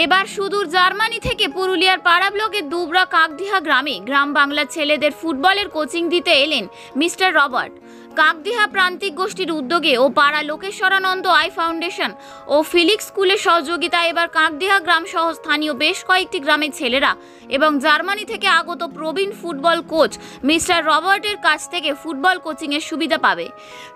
এবার সুদূর জার্মানি থেকে পুরুলিয়ার পাড়া ব্লকের দুবরা কাকদিহা গ্রামে গ্রাম বাংলার ছেলেদের ফুটবলের কোচিং দিতে এলেন মিস্টার রবার্ট। কাকদিহা প্রান্তিক গোষ্ঠীর উদ্যোগে ও পাড়া লোকেশ্বরানন্দ আই ফাউন্ডেশন ও ফিলিক্স স্কুলের সহযোগিতায় এবার কাকদিহা গ্রাম সহ স্থানীয় বেশ কয়েকটি গ্রামের ছেলেরা এবং জার্মানি থেকে আগত প্রবীণ ফুটবল কোচ মিস্টার রবার্টের কাছ থেকে ফুটবল কোচিংয়ের সুবিধা পাবে।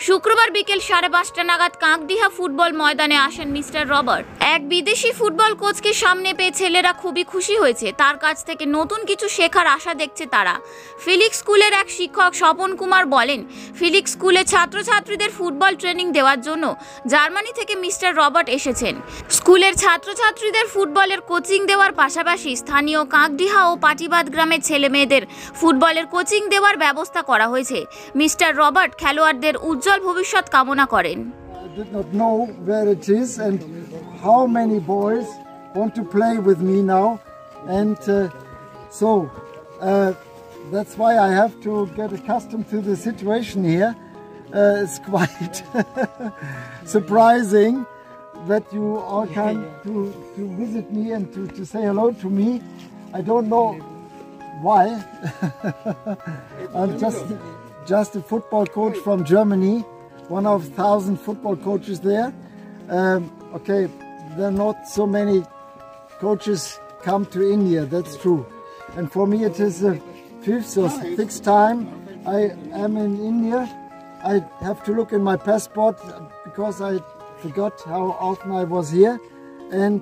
শুক্রবার বিকেল 5:30 নাগাদ কাকদিহা ফুটবল ময়দানে আসেন মিস্টার রবার্ট। এক বিদেশি ফুটবল কোচকে সামনে পেয়ে ছেলেরা খুবই খুশি হয়েছে। তার কাছ থেকে নতুন কিছু শেখার আশা দেখছে তারা। ফিলিক্স স্কুলের এক শিক্ষক স্বপন কুমার বলেন, ফিলিক্স স্কুলে ছাত্রছাত্রীদের ফুটবল ট্রেনিং দেওয়ার জন্য জার্মানি থেকে মিস্টার রবার্ট এসেছেন। স্কুলের ছাত্রছাত্রীদের ফুটবলের কোচিং দেওয়ার পাশাপাশি স্থানীয় কাকদিহা ও পাটিবাদ গ্রামের ছেলে মেয়েদের ফুটবলের কোচিং দেওয়ার ব্যবস্থা করা হয়েছে। মিস্টার রবার্ট খেলোয়াড়দের উজ্জ্বল ভবিষ্যৎ কামনা করেন। Did not know where it is and how many boys want to play with me now, and so that's why I have to get accustomed to the situation here. It's quite surprising that you all come to visit me and to say hello to me. I don't know why. I'm just a football coach from Germany, one of 1,000 football coaches there. Okay, there are not so many coaches come to India, that's true. And for me it is the 5th or 6th time I am in India. I have to look in my passport because I forgot how often I was here. And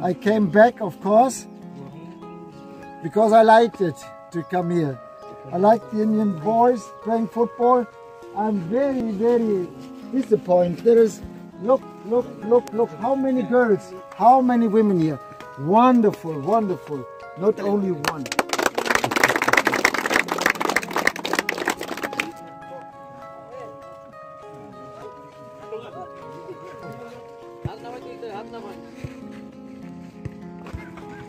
I came back, of course, because I liked it to come here. I like the Indian boys playing football. I'm very, very disappointed. There is, look, how many girls, how many women here. Wonderful, wonderful, not only one.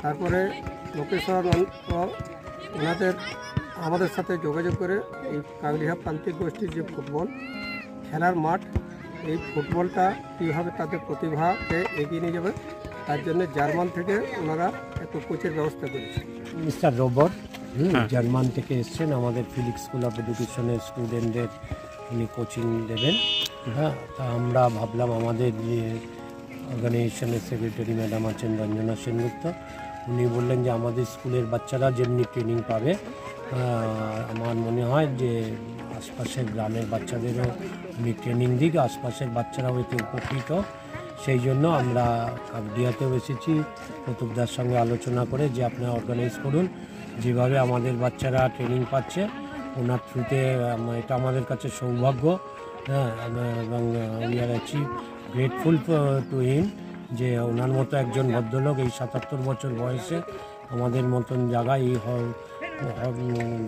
তারপরে লোকেশ্বর ওনাদের আমাদের সাথে যোগাযোগ করে এই কাকদিহা প্রান্তিক গোষ্ঠীর যে ফুটবল খেলার মাঠ, এই ফুটবলটা কীভাবে তাদের প্রতিভাকে এগিয়ে নিয়ে যাবে তার জন্য জার্মান থেকে ওনারা একটু কোচের ব্যবস্থা করেছে। মিস্টার রবার্ট জার্মান থেকে এসছেন, আমাদের ফিলিক্স স্কুল অফ এডুকেশনের স্টুডেন্টদের উনি কোচিং দেবেন। হ্যাঁ, তা আমরা ভাবলাম আমাদের যে অর্গানাইজেশনের সেক্রেটারি ম্যাডাম আছেন রঞ্জনা সেনগুপ্ত, উনি বললেন যে আমাদের স্কুলের বাচ্চারা যেমনি ট্রেনিং পাবে, আমার মনে হয় যে আশপাশের গ্রামের বাচ্চাদেরও উনি ট্রেনিং দিক, আশপাশের বাচ্চারাও এতে উপকৃত। সেই জন্য আমরা কাকদিহাতেও এসেছি প্রতুপদার সঙ্গে আলোচনা করে যে আপনারা অর্গানাইজ করুন, যেভাবে আমাদের বাচ্চারা ট্রেনিং পাচ্ছে ওনার থ্রুতে, এটা আমাদের কাছে সৌভাগ্য। হ্যাঁ, এবং we are achieve grateful to him যে ওনার মতো একজন ভদ্রলোক এই 77 বছর বয়সে আমাদের মতন জায়গায় এই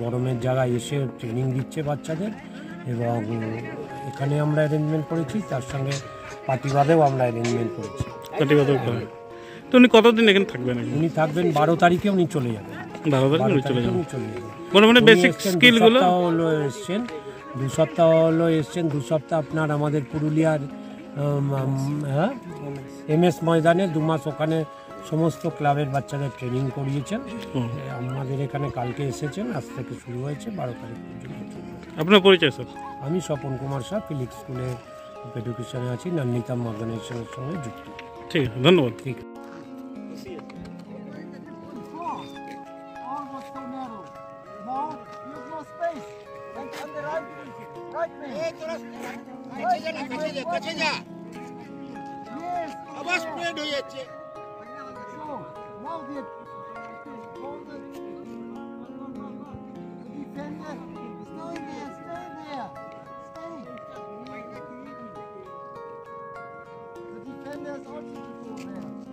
গরমের জায়গায় এসে ট্রেনিং দিচ্ছে বাচ্চাদের। এবং এখানে আমরা অ্যারেঞ্জমেন্ট করেছি, তার সঙ্গে পাটিবাদেও আমরা অ্যারেঞ্জমেন্ট করেছি। তো উনি কতদিন এখানে থাকবেন? উনি থাকবেন 12 তারিখে উনি চলে যাবেন। 12 তারিখে উনি চলে যাবেন। মানে বেসিক স্কিলগুলো হলো এসছেন 2 সপ্তাহ হলো এসছেন। 2 সপ্তাহ আপনার আমাদের পুরুলিয়ার MS ময়দানে 2 মাস ওখানে সমস্ত ক্লাবের বাচ্চাদের ট্রেনিং করিয়েছেন। আমাদের এখানে কালকে এসেছেন, আজ থেকে শুরু হয়েছে 12 তারিখ পর্যন্ত। আপনার পরিচয় স্যার? আমি স্বপন কুমার শাহ, ফিলিক্স স্কুলের এডুকেশনে আছি, নান্নিতাম অর্গানাইজেশনের সঙ্গে যুক্ত। ঠিক আছে, ধন্যবাদ। ঠিক The defender is also to go there.